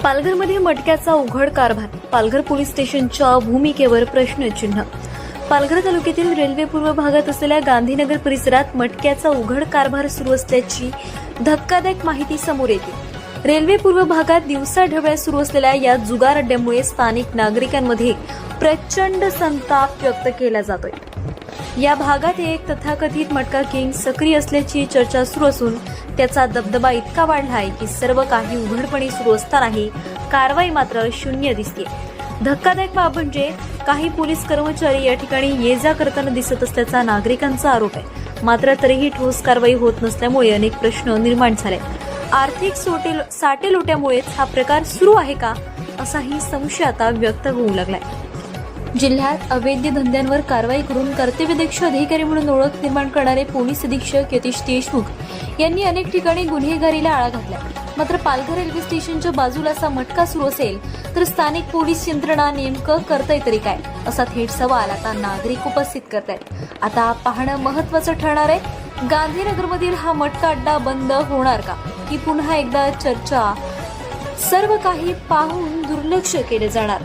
पालघरमध्ये मटक्याचा उघड कारभार, पालघर पोलीस स्टेशनच्या भूमिकेवर प्रश्नचिन्ह। पालघर तालुक्यातील रेल्वे पूर्व भागात असलेल्या गांधीनगर परिसरात मटक्याचा उघड कारभार सुरू असल्याची धक्कादायक माहिती समोर येते। रेल्वे पूर्व भागात दिवसाढवळ्या सुरू असलेल्या या जुगार अड्ड्यामुळे स्थानिक नागरिकांमध्ये प्रचंड संताप व्यक्त केला जातोय। या भागात एक तथाकथित मटका किंग सक्रिय असल्याची चर्चा सुरू असून त्याचा दबदबा इतका वाढला आहे की सर्व काही उघडपणे सुरू असतानाही कारवाई मात्र शून्य दिसते। धक्कादायक बाब म्हणजे काही पोलीस कर्मचारी या ठिकाणी ये-जा करताना दिसत असल्याचा नागरिकांचा आरोप आहे। मात्र तरीही ठोस कारवाई होत नसल्यामुळे अनेक प्रश्न निर्माण झाले। आर्थिक साटेलोट्यामुळेच हा प्रकार सुरू आहे का, असाही संशय आता व्यक्त होऊ लागलाय। जिल्ह्यात अवैध धंद्यांवर कारवाई करून कर्तव्यदक्ष अधिकारी म्हणून ओळख निर्माण करणारे पोलीस अधीक्षक यतीश देशमुख यांनी अनेक ठिकाणी गुन्हेगारीला आळा घातला। मात्र पालघर रेल्वे स्टेशनच्या बाजूला असा मटका सुरू असेल तर स्थानिक पोलीस यंत्रणा नेमकं करतंय तरी काय, असा थेट सवाल आता नागरिक उपस्थित करतायत। आता पाहणं महत्त्वाचं ठरणार आहे, गांधीनगरमधील हा मटका अड्डा बंद होणार का, की पुन्हा एकदा चर्चा सर्व काही पाहून दुर्लक्ष केले जाणार।